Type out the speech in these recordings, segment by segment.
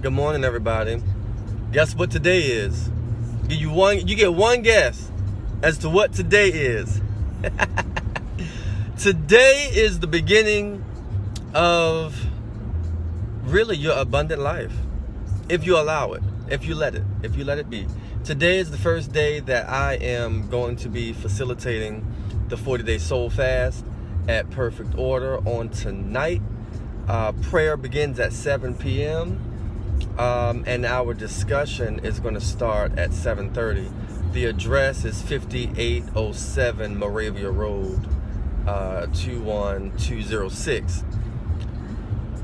Good morning, everybody. Guess what today is? You get one guess as to what today is. Today is the beginning of really your abundant life. If you allow it, if you let it be. Today is the first day that I am going to be facilitating the 40-day soul fast at Perfect Order on tonight. Prayer begins at 7 p.m. And our discussion is going to start at 7:30. The address is 5807 Moravia Road, 21206.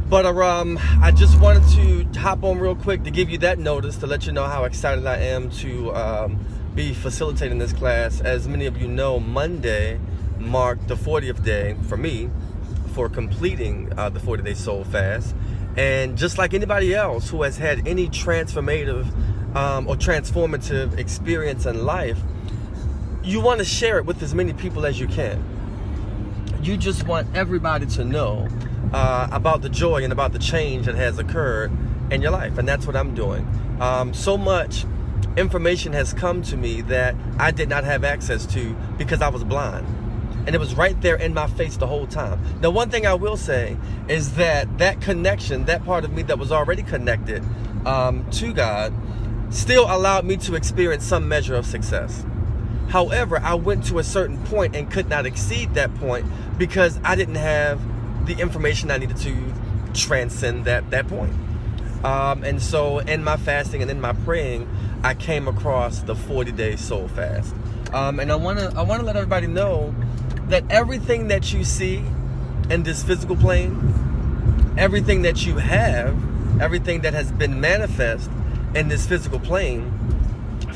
But I just wanted to hop on real quick to give you that notice to let you know how excited I am to be facilitating this class. As many of you know, Monday marked the 40th day for me for completing the 40-day soul fast. And just like anybody else who has had any transformative or transformative experience in life, you want to share it with as many people as you can. You just want everybody to know about the joy and about the change that has occurred in your life. And that's what I'm doing. So much information has come to me that I did not have access to because I was blind. And it was right there in my face the whole time. Now, one thing I will say is that connection, that part of me that was already connected to God, still allowed me to experience some measure of success. However, I went to a certain point and could not exceed that point because I didn't have the information I needed to transcend that point. And so in my fasting and in my praying, I came across the 40-day soul fast. And I wanna let everybody know that everything that you see in this physical plane, everything that you have, everything that has been manifest in this physical plane,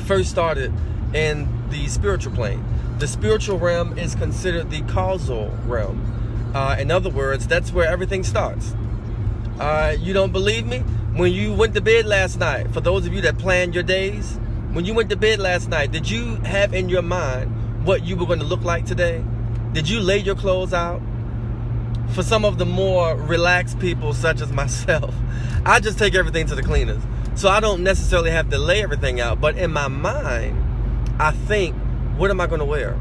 first started in the spiritual plane. The spiritual realm is considered the causal realm. In other words, that's where everything starts. You don't believe me? When you went to bed last night, for those of you that plan your days, when you went to bed last night, did you have in your mind what you were going to look like today? Did you lay your clothes out? For some of the more relaxed people, such as myself, I just take everything to the cleaners. So I don't necessarily have to lay everything out. But in my mind, I think, what am I going to wear?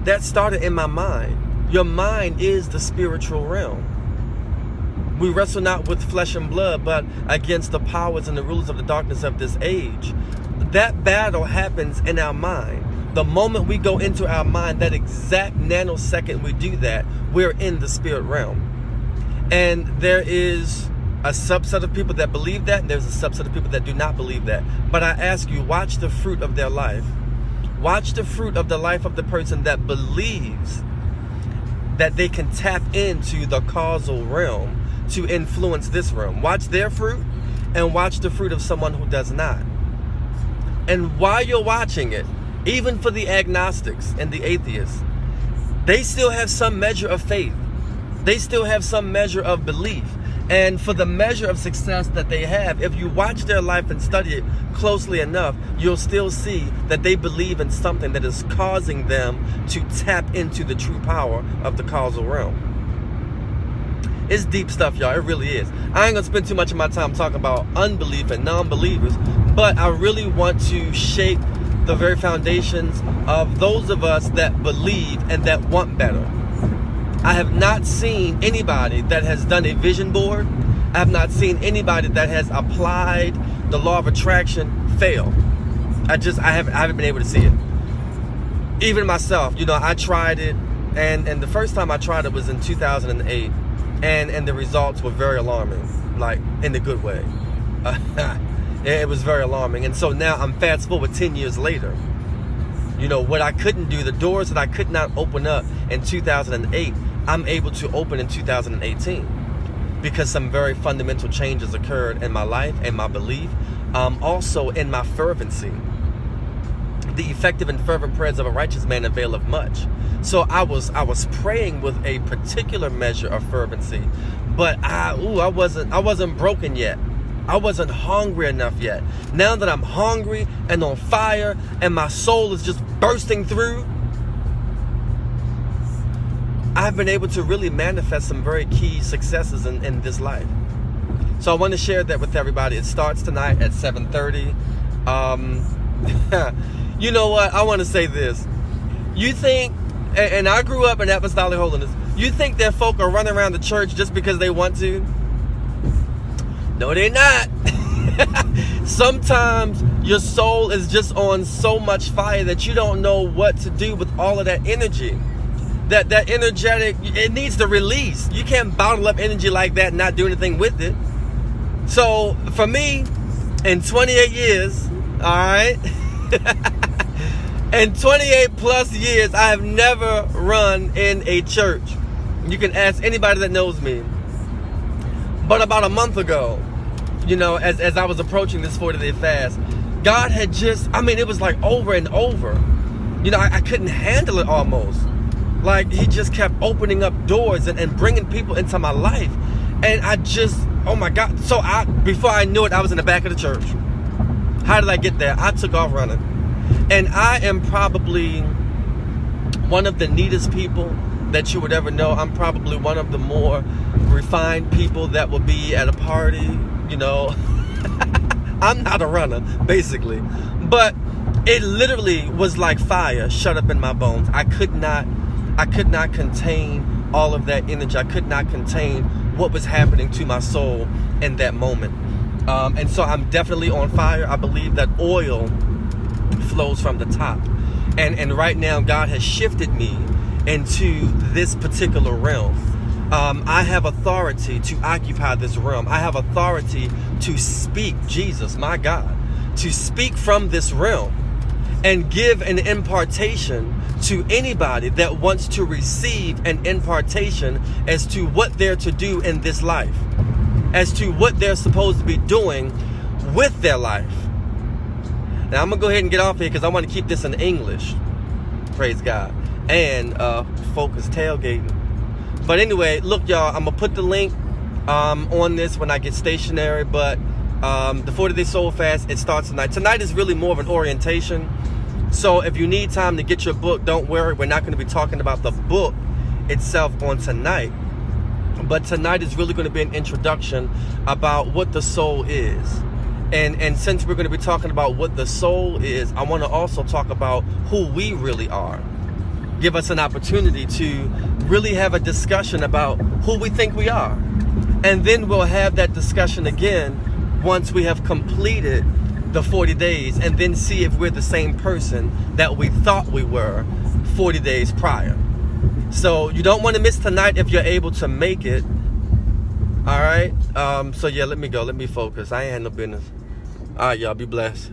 That started in my mind. Your mind is the spiritual realm. We wrestle not with flesh and blood, but against the powers and the rulers of the darkness of this age. That battle happens in our mind. The moment we go into our mind, that exact nanosecond we do that, we're in the spirit realm. And there is a subset of people that believe that, and there's a subset of people that do not believe that. But I ask you, watch the fruit of their life. Watch the fruit of the life of the person that believes that they can tap into the causal realm to influence this realm. Watch their fruit and watch the fruit of someone who does not. And while you're watching it, even for the agnostics and the atheists, they still have some measure of faith. They still have some measure of belief. And for the measure of success that they have, if you watch their life and study it closely enough, you'll still see that they believe in something that is causing them to tap into the true power of the causal realm. It's deep stuff, y'all. It really is. I ain't gonna spend too much of my time talking about unbelief and non-believers, but I really want to shape the very foundations of those of us that believe and that want better. I have not seen anybody that has done a vision board. I have not seen anybody that has applied the law of attraction fail. I haven't been able to see it. Even myself, I tried it, and the first time I tried it was in 2008, and the results were very alarming, like in the good way. It was very alarming. And so now I'm fast forward 10 years later. What I couldn't do, the doors that I could not open up in 2008, I'm able to open in 2018 because some very fundamental changes occurred in my life and my belief, also in my fervency. The effective and fervent prayers of a righteous man availeth much. So I was praying with a particular measure of fervency, but I wasn't broken yet. I wasn't hungry enough yet. Now that I'm hungry and on fire and my soul is just bursting through, I've been able to really manifest some very key successes in this life. So I want to share that with everybody. It starts tonight at 7:30. You know what? I want to say this. You think, and I grew up in apostolic holiness, you think that folk are running around the church just because they want to? No, they're not. Sometimes your soul is just on so much fire that you don't know what to do with all of that energy. That energetic, it needs to release. You can't bottle up energy like that and not do anything with it. So for me, in 28 years, all right, in 28 plus years, I have never run in a church. You can ask anybody that knows me. But about a month ago, you know, as I was approaching this 40-day fast, God had just, it was like over and over. You know, I couldn't handle it almost. Like, he just kept opening up doors and bringing people into my life. And I just, oh my God. So before I knew it, I was in the back of the church. How did I get there? I took off running. And I am probably one of the neatest people that you would ever know. I'm probably one of the more refined people that will be at a party, you know. I'm not a runner, basically. But it literally was like fire shut up in my bones. I could not contain all of that energy. I could not contain what was happening to my soul in that moment. And so I'm definitely on fire. I believe that oil flows from the top. And right now, God has shifted me into this particular realm. I have authority to occupy this realm. I have authority to speak, Jesus, my God, to speak from this realm and give an impartation to anybody that wants to receive an impartation as to what they're to do in this life, as to what they're supposed to be doing with their life. Now I'm gonna go ahead and get off here because I want to keep this in English, praise God, and focus tailgating. But anyway, look, y'all, I'm gonna put the link on this when I get stationary. But the 40-day soul fast, it starts tonight. Tonight is really more of an orientation. So if you need time to get your book, don't worry. We're not going to be talking about the book itself on tonight. But tonight is really going to be an introduction about what the soul is. And since we're going to be talking about what the soul is, I want to also talk about who we really are. Give us an opportunity to really have a discussion about who we think we are. And then we'll have that discussion again once we have completed the 40 days, and then see if we're the same person that we thought we were 40 days prior. So you don't want to miss tonight if you're able to make it. All right. So yeah, let me go. Let me focus. I ain't had no business. All right, y'all. Be blessed.